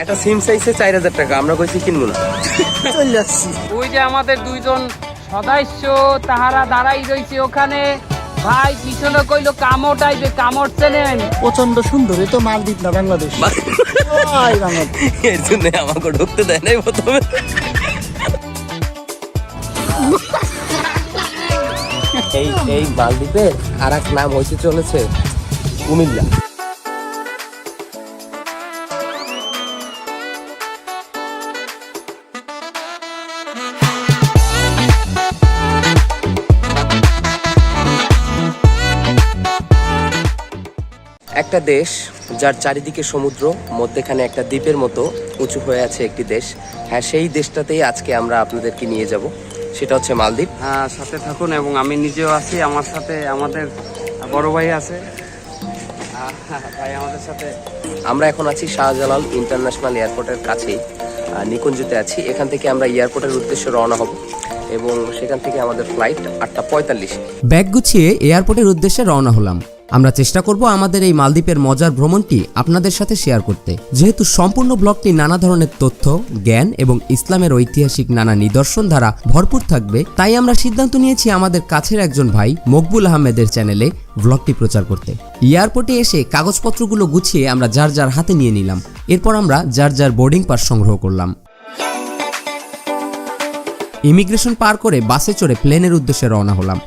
একটা সিম চাইছে 4000 টাকা, আমরা কইছি কিনবো না, চলে যাচ্ছি। ওই যে আমাদের দুইজন সদস্য তাহারা দাঁড়াই রয়েছে ওখানে। ভাই পিছনে কইলো কামড় আইবে, কামড় চেনেন? প্রচন্ড সুন্দর, এ তো মালদ্বীপ না বাংলাদেশ। ওই বাংলাদেশ। এর জন্য আমাকে ঢুকতে দেয় নাই প্রথমে। এই মালদ্বীপের আর এক নাম হয়েছে চলেছে কুমিল্লা। একটা দেশ যার চারিদিকে সমুদ্র, মধ্যেখানে একটা দ্বীপের মতো উঁচু হয়ে আছে একটি দেশ। হ্যাঁ, সেই দেশটাতেই আজকে আমরা আপনাদেরকে নিয়ে যাব, সেটা হচ্ছে মালদ্বীপ। হ্যাঁ, সাথে থাকুন। এবং আমি নিজেও আছি, আমার সাথে আমাদের বড় ভাই আছে। ভাই আমাদের সাথে। আমরা এখন আছি শাহজালাল ইন্টারন্যাশনাল এয়ারপোর্টের কাছেই, নিকুঞ্জতে আছি। এখান থেকে আমরা এয়ারপোর্টের উদ্দেশ্যে রওনা হব এবং সেখান থেকে আমাদের ফ্লাইট 8:45। ব্যাগ গুছিয়ে এয়ারপোর্টের উদ্দেশ্যে রওনা হলাম। আমরা চেষ্টা করব আমাদের এই মালদ্বীপের মজার ভ্রমণটি আপনাদের সাথে শেয়ার করতে। যেহেতু সম্পূর্ণ ব্লগটি নানা ধরনের তথ্য, জ্ঞান এবং ইসলামের ঐতিহাসিক নানা নিদর্শন দ্বারা ভরপুর থাকবে, তাই আমরা সিদ্ধান্ত নিয়েছি আমাদের কাছের একজন ভাই মকবুল আহমেদের চ্যানেলে ব্লগটি প্রচার করতে। এয়ারপোর্টে এসে কাগজপত্রগুলো গুছিয়ে আমরা যার যার হাতে নিয়ে নিলাম। এরপর আমরা যার যার বোর্ডিং পাস সংগ্রহ করলাম। ইমিগ্রেশন পার করে বাসে চড়ে প্লেনের উদ্দেশ্যে রওনা হলাম।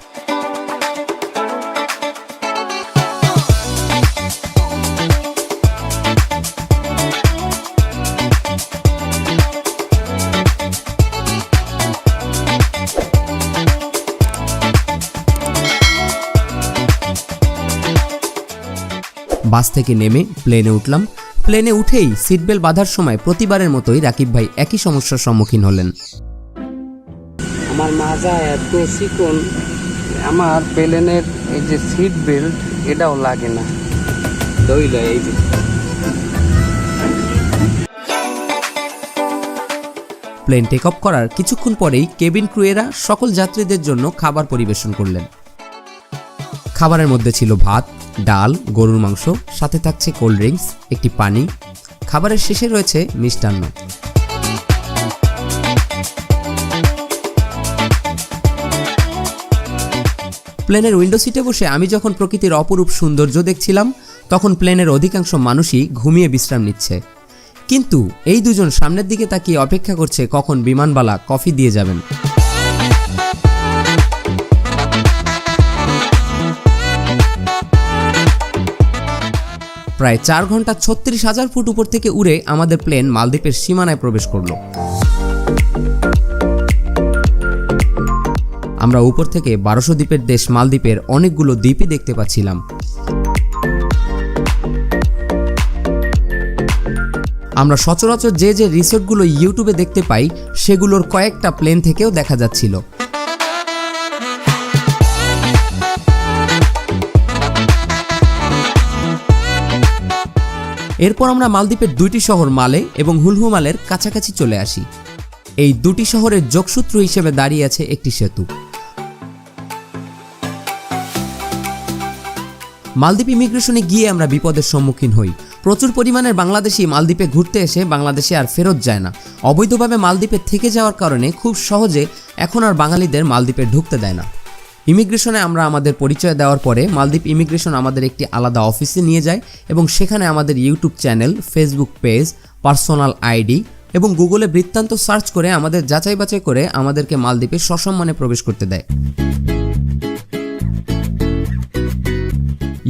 বাস থেকে নেমে প্লেনে উঠলাম। প্লেনে উঠেই সিট বেল্ট বাঁধার সময় প্রতিবারের মতোই রাকিব ভাই একই সমস্যার সম্মুখীন হলেন। আমার মাজা এত চিকন, আমার প্লেনের এই যে সিট বেল্ট এটাও লাগে না। দইল এই যে প্লেন টেক অফ করার কিছুক্ষণ পরেই কেবিন ক্রুয়েরা সকল যাত্রীদের জন্য খাবার পরিবেশন করলেন। খাবারের মধ্যে ছিল ভাত, ডাল, গরুর মাংস, সাথে থাকছে কোল্ড ড্রিঙ্কস, একটি পানি। খাবারের শেষে রয়েছে মিষ্টান্ন। প্লেনের উইন্ডো সিটে বসে আমি যখন প্রকৃতির অপরূপ সৌন্দর্য দেখছিলাম, তখন প্লেনের অধিকাংশ মানুষই ঘুমিয়ে বিশ্রাম নিচ্ছে। কিন্তু এই দুজন সামনের দিকে তাকিয়ে অপেক্ষা করছে কখন বিমানবালা কফি দিয়ে যাবেন। প্রায় 4 ঘন্টা 36,000 ফুট উপর থেকে উড়ে আমাদের প্লেন মালদ্বীপের সীমানায় প্রবেশ করলো। আমরা উপর থেকে 1200 দ্বীপের দেশ মালদ্বীপের অনেকগুলো দ্বীপই দেখতে পাচ্ছিলাম। আমরা সচরাচর যে যে রিসোর্টগুলো ইউটিউবে দেখতে পাই, সেগুলোর কয়েকটা প্লেন থেকেও দেখা যাচ্ছিল। এরপর আমরা মালদ্বীপের 2টি শহর মালে এবং হুলহুমালের কাছাকাছি চলে আসি। এই 2টি শহরের যোগসূত্র হিসেবে দাঁড়িয়ে আছে একটি সেতু। মালদ্বীপ ইমিগ্রেশনে গিয়ে আমরা বিপদের সম্মুখীন হই। প্রচুর পরিমাণের বাংলাদেশি মালদ্বীপে ঘুরতে এসে বাংলাদেশে আর ফেরত যায় না। অবৈধভাবে মালদ্বীপে থেকে যাওয়ার কারণে খুব সহজে এখন আর বাঙালিদের মালদ্বীপে ঢুকতে দেয় না। ইমিগ্রেশনে আমরা আমাদের পরিচয় দেওয়ার পরে মালদ্বীপ ইমিগ্রেশন আমাদের একটি আলাদা অফিসে নিয়ে যায় এবং সেখানে আমাদের YouTube channel, Facebook page, personal ID এবং গুগলে বৃত্তান্ত সার্চ করে আমাদের যাচাই বাছাই করে আমাদেরকে মালদ্বীপে সসম্মানে প্রবেশ করতে দেয়।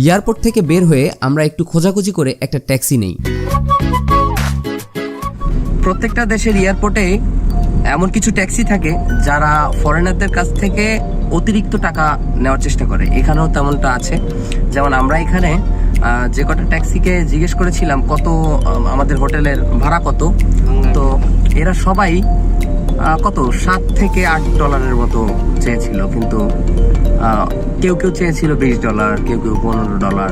এয়ারপোর্ট থেকে বের হয়ে আমরা একটু খোঁজাখুঁজি করে একটা ট্যাক্সি নেই। প্রত্যেকটা দেশের এয়ারপোর্টে এমন কিছু ট্যাক্সি থাকে যারা ফরেনারদের কাছ থেকে অতিরিক্ত টাকা নেওয়ার চেষ্টা করে। এখানেও তেমনটা আছে। যেমন আমরা এখানে যে কটা ট্যাক্সিকে জিজ্ঞেস করেছিলাম কত আমাদের হোটেলের ভাড়া কত, তো এরা সবাই কত $7 থেকে $8 মতো চেয়েছিল, কিন্তু কেউ কেউ চেয়েছিল $20, কেউ কেউ $15।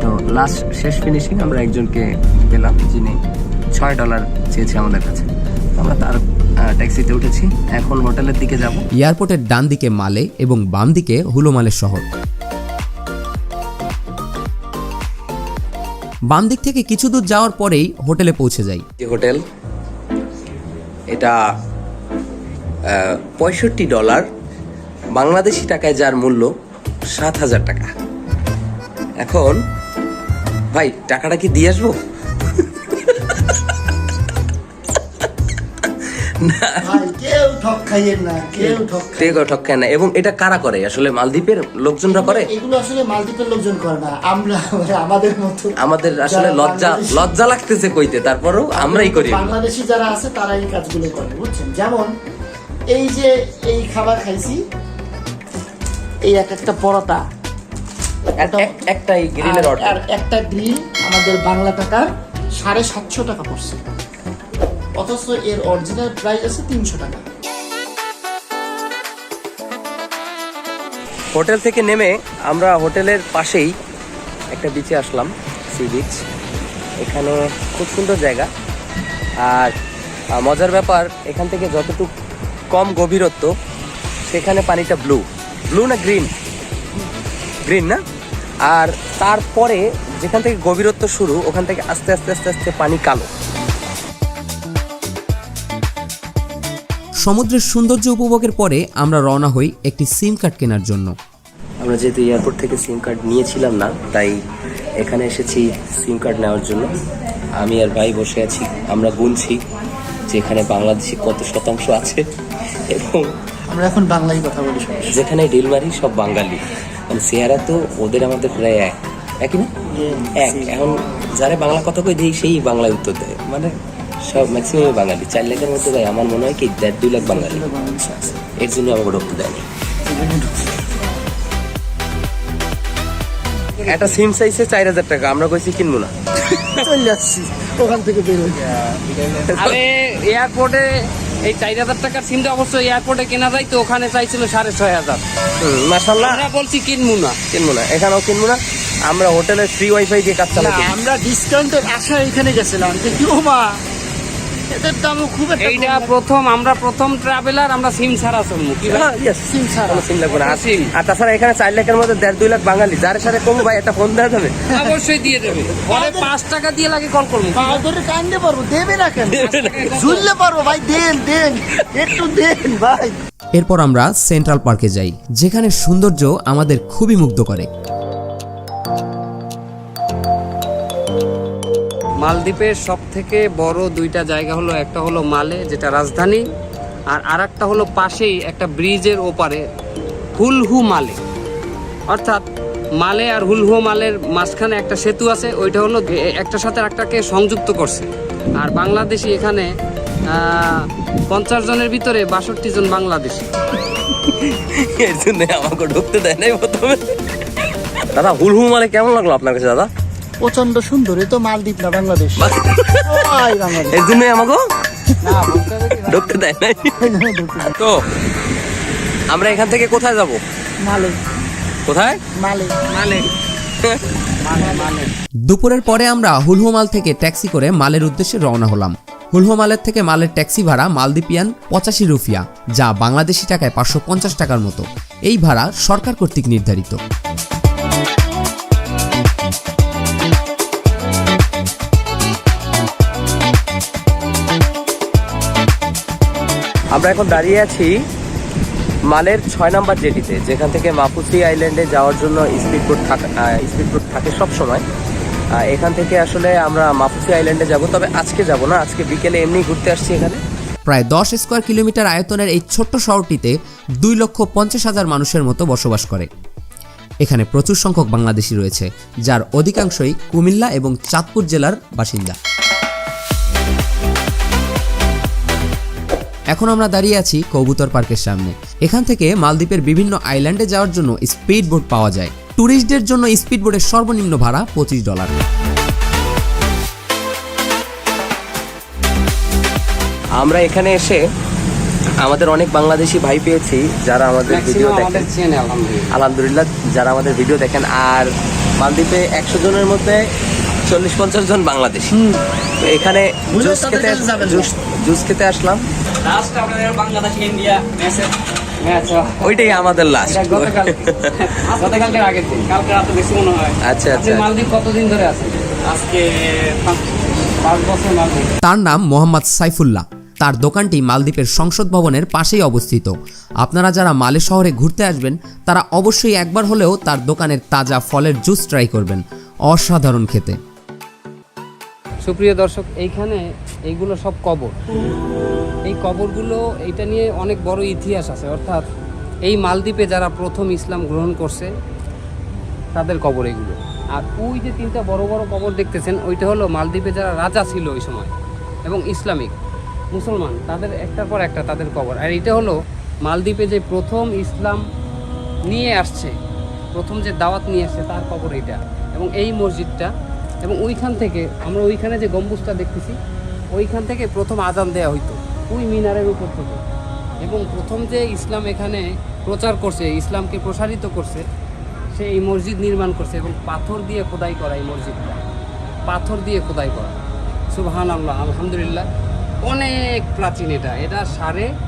তো লাস্ট শেষ ফিনিশিং আমরা একজনকে পেলাম যিনি $6 চেয়েছে আমাদের কাছে। আমরা তার ট্যাক্সিতে উঠেছি, এখন হোটেলের দিকে যাব। এয়ারপোর্টের ডান দিকে মালে এবং বাম দিকে হুলুমালের শহর। বাম দিক থেকে কিছু দূর যাওয়ার পরেই হোটেলে পৌঁছে যাই। যে হোটেল, এটা $65, বাংলাদেশি টাকায় যার মূল্য 7,000 টাকা। এখন ভাই টাকাটা কি দিয়ে আসবো? ভাই কেউ ঠক খাইয়েন না, কেউ ঠক খাইয়েন না। ঠক খায় না। এবং এটা কারা করে আসলে? মালদ্বীপের লোকজনরা করে? এগুলো আসলে মালদ্বীপের লোকজন করে না, আমরা আমাদের মতো। আমাদের আসলে লজ্জা লাগতেছে কইতে, তারপরেও আমরাই করি। বাংলাদেশি যারা আছে তারা এই কাজগুলো করে, বুঝছেন? যেমন এই যে এই খাবার খাইছি, এই একটা পরোটা, একটাই গ্রিলের আর অর্ডার, একটা গ্রিল আমাদের বাংলা টাকার 750 টাকা পড়ছে, অথচ এর অরিজিনাল প্রাইস আছে 300 টাকা। হোটেল থেকে নেমে আমরা হোটেলের পাশেই একটা বিচে আসলাম, সি বিচ। এখানে খুব সুন্দর জায়গা। আর মজার ব্যাপার, এখান থেকে যতটুকু কম গভীরত্ব সেখানে পানিটা ব্লু না গ্রিন না। আর তারপরে যেখান থেকে গভীরত্ব শুরু, ওখান থেকে আস্তে আস্তে আস্তে আস্তে পানি কালো। সমুদ্রের সৌন্দর্য উপভোগের পরে আমরা রওনা হই একটি সিম কার্ড কেনার জন্য। আমরা যেহেতু এয়ারপোর্ট থেকে সিম কার্ড নিয়েছিলাম না, তাই এখানে এসেছি সিম কার্ড নেওয়ার জন্য। আমি আর ভাই বসে আছি, আমরা গুনছি যে এখানে বাংলাদেশি কত শতাংশ আছে, এবং আমরা এখন বাংলায় কথা বলি সবাই। যেখানে ডিল মারি সব বাঙালি। মানে চেহারা তো ওদের আমাদের প্রায় একই না, এক। এখন যারা বাংলা কথা কই দেই সেই বাংলায় উত্তর দেয়, মানে সব ম্যাক্সিমাম বাঙালি। 4 লাখের মধ্যে ভাই আমার মনে হয় কি 1.5-2 লাখ বাঙালি। এর জন্য আমাকে ঢুকতে দেয়নি। একটা সিম চাইছে 4,000 টাকা, আমরা কইছি কিনবো না। চলে যাচ্ছি ওখান থেকে বের হয়ে। আরে এয়ারপোর্টে এই 4,000 টাকার সিমটা অবশ্য এয়ারপোর্টে কেনা যায়, তো ওখানে চাইছিল 6,500। মাশাআল্লাহ, আমরা বলছি কিনবো না। এখানেও কিনবো না। আমরা হোটেলের ফ্রি ওয়াইফাই দিয়ে কাজ চালাই। আমরা ডিসকাউন্টের আশায় এখানে গেছিলাম, কি ও মা, এদের দামও খুব একটা এইটা কম না। আমরা প্রথম ট্রাভেলার, আমরা সিম ছাড়া চলবো কি ভাই? সিম ছাড়া। সিম লাগবে না। সিম। আর তাছাড়া এখানে 4 লাখের মধ্যে 1.5-2 লাখ বাঙালি, যার সাথে কমু ভাই একটা ফোন দেওয়া যাবে। অবশ্যই দিয়ে দেবে। পরে 5 টাকা দিয়ে লাগে কল করবো। পা ধরে কান্দে পারবো, দেবে না কেন? ঝুললে পারবো ভাই, দেন একটু দেন ভাই। এরপর আমরা সেন্ট্রাল পার্কে যাই, যেখানে সৌন্দর্য আমাদের খুবই মুগ্ধ করে। মালদ্বীপের সব থেকে বড় 2টা জায়গা হলো, একটা হলো মালে যেটা রাজধানী, আর আরেকটা হলো পাশেই একটা ব্রিজের ওপারে হুলহু মালে। অর্থাৎ মালে আর হুলহু মালের মাঝখানে একটা সেতু আছে, ওইটা হলো একটার সাথে একটাকে সংযুক্ত করছে। আর বাংলাদেশি এখানে 50 জনের ভিতরে 62 জন বাংলাদেশি। এর জন্য আমাকে ঢুকতে দেয় নাই প্রথমে। দাদা, হুলহু মালে কেমন লাগলো আপনার কাছে দাদা? প্রচন্ড সুন্দর, এ তো মালদ্বীপ না বাংলাদেশ। ওই বাংলাদেশ। এর জন্য আমাকে ঢুকতে দেয় নাই। তো আমরা এখান থেকে কোথায় যাব? মালে কোথায়? মালে মালে মালে দুপুরের পরে আমরা হুলহুমাল থেকে ট্যাক্সি করে মালের উদ্দেশ্যে রওনা হলাম। হুলহুমালের থেকে মালের ট্যাক্সি ভাড়া মালদ্বীপিয়ান 85 রুপিয়া, যা বাংলাদেশি টাকায় 550 টাকার মতো। এই ভাড়া সরকার কর্তৃক নির্ধারিত। আমরা এখন দাঁড়িয়ে আছি মালের 6 নম্বর জেটিতে, যেখান থেকে মাপুসি আইল্যান্ডে যাওয়ার জন্য স্পিডবোট থাকে সব সময়। এখান থেকে আসলে আমরা মাপুসি আইল্যান্ডে যাব, তবে আজকে যাব না, আজকে বিকেলে এমনি ঘুরতে আসছি এখানে। প্রায় 10 স্কয়ার কিলোমিটার আয়তনের এই ছোট্ট শহরটিতে 2,50,000 মানুষের মতো বসবাস করে। এখানে প্রচুর সংখ্যক বাংলাদেশি রয়েছে, যার অধিকাংশই কুমিল্লা এবং চাঁদপুর জেলার বাসিন্দা। এখন আমরা দাঁড়িয়ে আছি কবুতর পার্কের সামনে। এখান থেকে মালদ্বীপের বিভিন্ন আইল্যান্ডে যাওয়ার জন্য স্পিড বোট পাওয়া যায়। ট্যুরিস্টদের জন্য স্পিড বোটের সর্বনিম্ন ভাড়া $25। আমরা এখানে এসে আমাদের অনেক বাংলাদেশি ভাই পেয়েছি, যারা আমাদের ভিডিও দেখেন। আলহামদুলিল্লাহ, যারা আমাদের ভিডিও দেখেন। আর মালদ্বীপে 100 জনের মধ্যে 40-50 জন বাংলাদেশি। তো এখানে জুস খেতে আসলাম। ওইটাই আমাদের লাস্ট। গতকালকের আগের দিন, কালকে রাতে বেশি মনে হয়। আচ্ছা। আপনি মালদ্বীপ কতদিন ধরে আছেন? আজকে 5 বছর মালদ্বীপ। তার নাম মোহাম্মদ সাইফুল্লাহ। তার দোকানটি মালদ্বীপের সংসদ ভবনের পাশেই অবস্থিত। আপনারা যারা মালে শহরে ঘুরতে আসবেন তারা অবশ্যই একবার হলেও তার দোকানের তাজা ফলের জুস ট্রাই করবেন, অসাধারণ খেতে। সুপ্রিয় দর্শক, এইগুলো সব কবর। এই কবরগুলো এইটা নিয়ে অনেক বড় ইতিহাস আছে, অর্থাৎ এই মালদ্বীপে যারা প্রথম ইসলাম গ্রহণ করছে তাদের কবর এগুলো। আর ওই যে 3টা বড় বড় কবর দেখতেছেন, ওইটা হলো মালদ্বীপে যারা রাজা ছিল ওই সময় এবং ইসলামিক মুসলমান, তাদের একটার পর একটা তাদের কবর। আর এটা হলো মালদ্বীপে যে প্রথম ইসলাম নিয়ে আসছে, প্রথম যে দাওয়াত নিয়ে আসছে তার কবর এটা। এবং এই মসজিদটা, এবং ওইখান থেকে আমরা ওইখানে যে গম্বুজটা দেখতেছি, ওইখান থেকে প্রথম আজান দেওয়া হইতো ওই মিনারের উপর থেকে। এবং প্রথম যে ইসলাম এখানে প্রচার করছে, ইসলামকে প্রসারিত করছে, সে এই মসজিদ নির্মাণ করছে এবং পাথর দিয়ে খোদাই করা। এই মসজিদটা পাথর দিয়ে খোদাই করা। সুবহানাল্লাহ, আলহামদুলিল্লাহ, অনেক প্রাচীন। এটা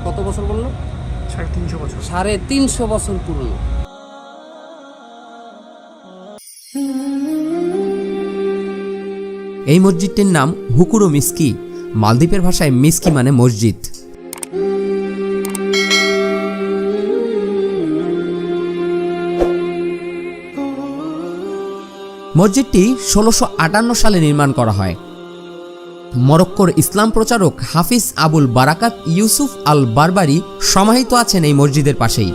কত বছর বললো? 350 বছর। 350 বছর পুরনো। এই মসজিদটির নাম হুকুরো মিস্কি। মালদ্বীপের ভাষায় মিস্কি মানে মসজিদ। মসজিদটি 1658 সালে নির্মাণ করা হয়। মরক্কোর ইসলাম প্রচারক হাফিজ আবুল বারাকাত ইউসুফ আল বারবারি সমাহিত আছেন এই মসজিদের পাশেই।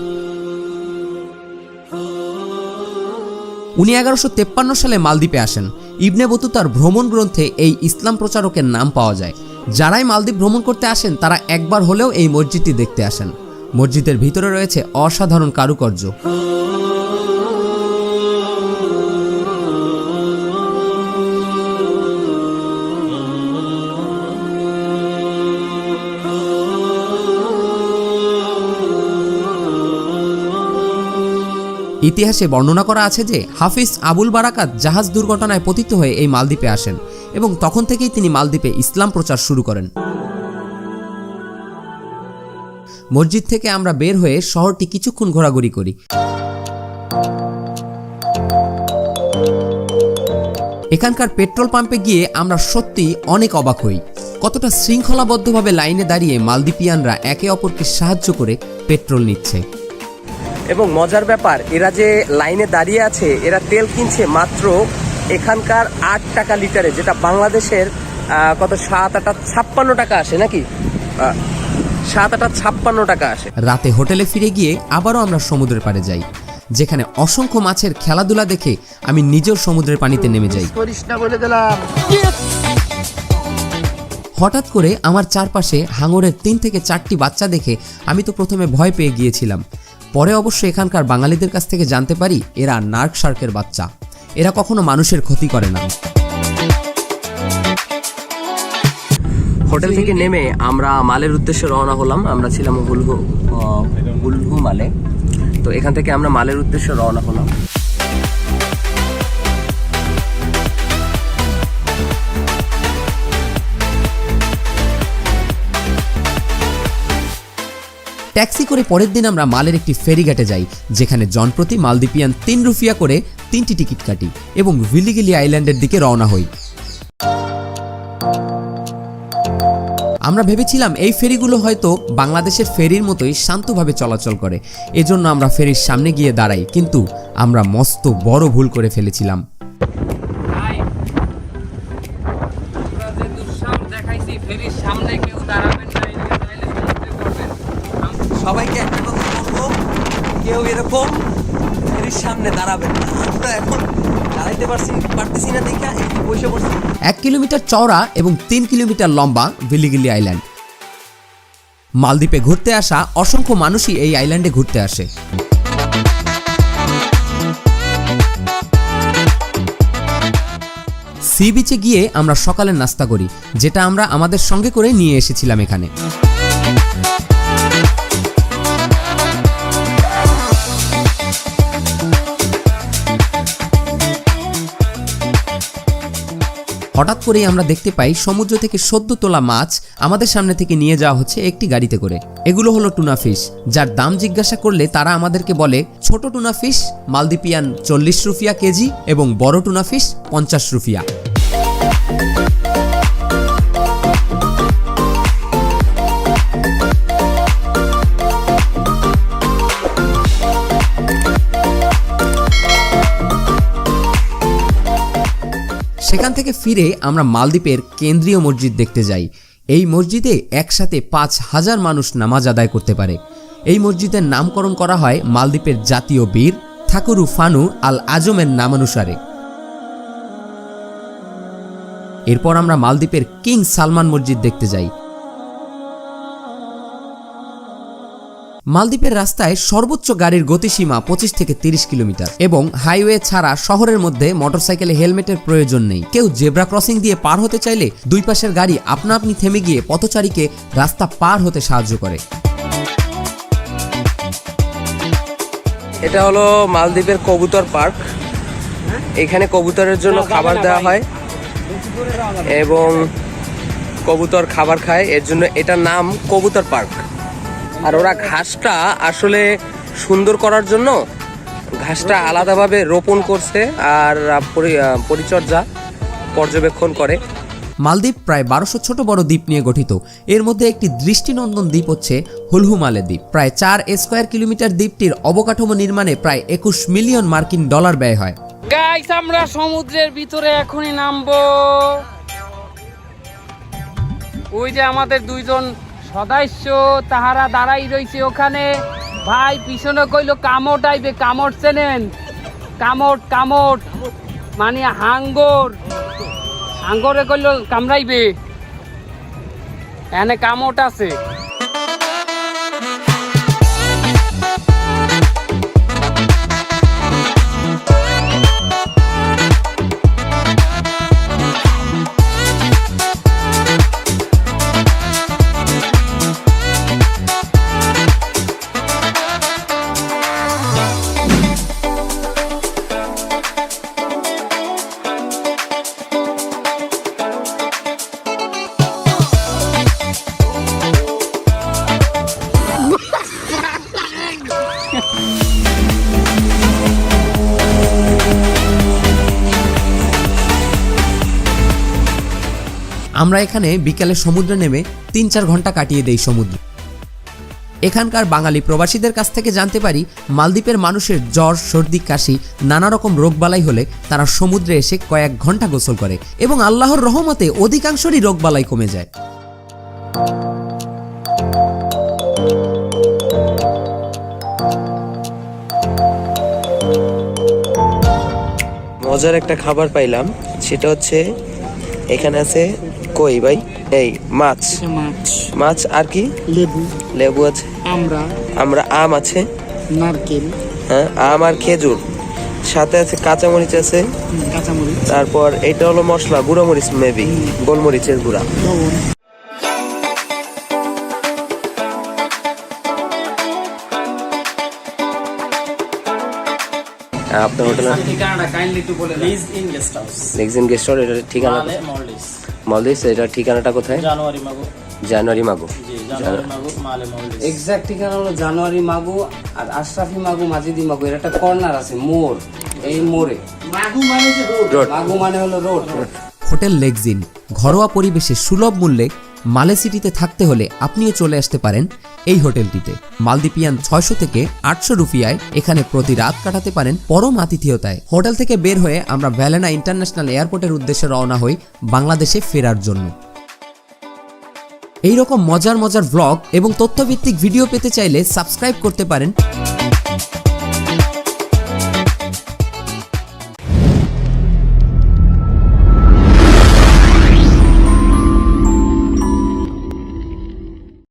উনি 1153 সালে মালদ্বীপে আসেন। ইবনে বতুতার ভ্রমণ গ্রন্থে এই ইসলাম প্রচারকের নাম পাওয়া যায়। যারাই মালদ্বীপ ভ্রমণ করতে আসেন তারা একবার হলেও এই মসজিদটি দেখতে আসেন। মসজিদের ভিতরে রয়েছে অসাধারণ কারুকার্য। ইতিহাসে বর্ণনা করা আছে যে হাফিজ আবুল বারাকাত জাহাজ দুর্ঘটনায় পতিত হয়ে এই মালদ্বীপে আসেন এবং তখন থেকেই তিনি মালদ্বীপে ইসলাম প্রচার শুরু করেন। মসজিদ থেকে আমরা বের হয়ে শহরটি কিছুক্ষণ ঘোরাঘুরি করি। এখানকার পেট্রোল পাম্পে গিয়ে আমরা সত্যি অনেক অবাক হই। কতটা শৃঙ্খলাবদ্ধভাবে লাইনে দাঁড়িয়ে মালদ্বীপিয়ানরা একে অপরকে সাহায্য করে পেট্রোল নিচ্ছে। এবং মজার ব্যাপার, এরা যে লাইনে দাঁড়িয়ে আছে, এরা তেল কিনছে মাত্র এখানকার 8 টাকা লিটারে, যেটা বাংলাদেশের কত 7-8-56 টাকা আসে নাকি, 7-8-56 টাকা আসে। রাতে হোটেলে ফিরে গিয়ে আবারও আমরা সমুদ্রের পাড়ে যাই, যেখানে অসংখ্য মাছের খেলাধুলা দেখে আমি নিজেও সমুদ্রের পানিতে নেমে যাই। হঠাৎ করে আমার চারপাশে হাঙরের 3 থেকে 4টি বাচ্চা দেখে আমি তো প্রথমে ভয় পেয়ে গিয়েছিলাম। পরে অবশ্য এখানকার বাঙালিদের কাছ থেকে জানতে পারি এরা নার্ক শার্কের বাচ্চা। এরা কখনো মানুষের ক্ষতি করে না। হোটেল থেকে নেমে আমরা মালের উদ্দেশ্যে রওনা হলাম। আমরা ছিলাম হুলহু মালে, তো এখান থেকে আমরা মালের উদ্দেশ্যে রওনা হলাম। ট্যাক্সি করে পরের দিন আমরা মালের একটি ফেরিঘাটে যাই, যেখানে জনপ্রতি মালদ্বীপিয়ান 3 রুপিয়া করে 3টি টিকিট কাটি এবং ভিলিগিলি আইল্যান্ডের দিকে রওনা হই। আমরা ভেবেছিলাম এই ফেরিগুলো হয়তো বাংলাদেশের ফেরির মতোই শান্তভাবে চলাচল করে, এজন্য আমরা ফেরির সামনে গিয়ে দাঁড়াই, কিন্তু আমরা মস্ত বড় ভুল করে ফেলেছিলাম। সবাইকে একটা কথা বলবো, কেউ এরকম ফেরির সামনে দাঁড়াবেন না। আমরা এখন দাঁড়াইতে পারতেছি না দেখে একটু বসে পড়ছি। 1 কিলোমিটার চওড়া এবং 3 কিলোমিটার লম্বা ভিলিগিলি আইল্যান্ড। মালদ্বীপে ঘুরতে আসা অসংখ্য মানুষই এই আইল্যান্ডে ঘুরতে আসে। সি বিচে গিয়ে আমরা সকালের নাস্তা করি, যেটা আমরা আমাদের সঙ্গে করে নিয়ে এসেছিলাম এখানে। হঠাৎ করেই আমরা দেখতে পাই সমুদ্র থেকে সদ্য তোলা মাছ আমাদের সামনে থেকে নিয়ে যাওয়া হচ্ছে একটি গাড়িতে করে। এগুলো হলো টুনা ফিশ, যার দাম জিজ্ঞাসা করলে তারা আমাদেরকে বলে ছোট টুনা ফিশ মালদ্বীপিয়ান 40 রুপিয়া কেজি এবং বড় টুনা ফিশ 50 রুপিয়া। সেখান থেকে ফিরে আমরা মালদ্বীপের কেন্দ্রীয় মসজিদ দেখতে যাই। এই মসজিদে একসাথে 5,000 মানুষ নামাজ আদায় করতে পারে। এই মসজিদের নামকরণ করা হয় মালদ্বীপের জাতীয় বীর ঠাকুরু ফানু আল আজমের নামানুসারে। এরপর আমরা মালদ্বীপের কিং সালমান মসজিদ দেখতে যাই। মালদ্বীপের রাস্তায় সর্বোচ্চ গাড়ির গতিসীমা 25 থেকে 30 কিলোমিটার এবং হাইওয়ে ছাড়া শহরের মধ্যে মোটরসাইকেলে হেলমেটের প্রয়োজন নেই। কেউ জেব্রা ক্রসিং দিয়ে পার হতে চাইলে দুই পাশের গাড়ি আপনা আপনি থেমে গিয়ে পথচারীকে রাস্তা পার হতে সাহায্য করে। এটা হলো মালদ্বীপের কবুতর পার্ক। এখানে কবুতরের জন্য খাবার দেওয়া হয় এবং কবুতর খাবার খায়, এর জন্য এটার নাম কবুতর পার্ক। আর ওরা ঘাসটা আসলে সুন্দর করার জন্য ঘাসটা আলাদাভাবে রোপণ করছে আর পরিচর্যা পর্যবেক্ষণ করে। মালদ্বীপ প্রায় 1200 ছোট বড় দ্বীপ নিয়ে গঠিত। এর মধ্যে একটি দৃষ্টিনন্দন দ্বীপ হচ্ছে হুলহু মালে দ্বীপ। প্রায় 4 স্কয়ার কিলোমিটার দ্বীপটির অবকাঠামো নির্মাণে প্রায় 21 মিলিয়ন মার্কিন ডলার ব্যয় হয়। গাইস, আমরা সমুদ্রের ভিতরে এখনই নামবো। ওই যে আমাদের দুইজন সদস্য তাহারা দাঁড়াই রয়েছে ওখানে। ভাই পিছনে কইলো কামট আইবে, কামট চেনেন? কামট কামট মানে হাঙ্গর, হাঙ্গরে কইলো কামড়াইবে, এনে কামট আছে। আমরা এখানে বিকেলে সমুদ্রে নেমে 3-4 ঘন্টা কাটিয়ে দেই সমুদ্রে। এখানকার বাঙালি প্রবাসীদের কাছ থেকে জানতে পারি মালদ্বীপের মানুষের জ্বর, সর্দি, কাশি, নানা রকম রোগবালাই হলে তারা সমুদ্রে এসে কয়েক ঘন্টা গোসল করে এবং আল্লাহর রহমতে অধিকাংশেরই রোগবালাই কমে যায়। মজার একটা খাবার পাইলাম, সেটা হচ্ছে এখানে আছে কই ভাই, এই মাছ, মাছ আর কি, লেবু, লেবু আছে, আমরা আম আছে, নারকেল, হ্যাঁ আম আর খেজুর, সাথে আছে কাঁচামরিচ আছে, কাঁচামরিচ, তারপর এটা হলো মশলা, গুঁড়ো মরিচ, মেবি গোলমরিচের গুঁড়া। লবণ। আপনার হোটেল ঠিকানাটা কাইন্ডলি একটু বলে দাও। লেগজিন গেস্ট হাউস, এটার ঠিকানা মালদ্বীপ। এটার ঠিকানাটা কোথায়? জানুয়ারি মাগো। এক্সাক্ট ঠিকানা হলো জানুয়ারি মাগু আর আশরাফি মাগু, মাজিদি মাগু। এর একটা কর্নার আছে, মোড়, এই মোড়ে। মাগু মানে যে রোড, মাগু মানে হলো রোড। হোটেল লেগজিন ঘরোয়া পরিবেশে সুলভ মূল্যে মালে সিটিতে থাকতে হলে আপনিও চলে আসতে পারেন এই হোটেলটিতে। মালদ্বীপিয়ান 600 থেকে 800 রুপিয়ায় এখানে প্রতি রাত কাটাতে পারেন পরম আতিথেয়তায়। হোটেল থেকে বের হয়ে আমরা ভ্যালেনা ইন্টারন্যাশনাল এয়ারপোর্টের উদ্দেশ্যে রওনা হই বাংলাদেশে ফেরার জন্য। এই রকম মজার মজার ব্লগ এবং তথ্যভিত্তিক ভিডিও পেতে চাইলে সাবস্ক্রাইব করতে পারেন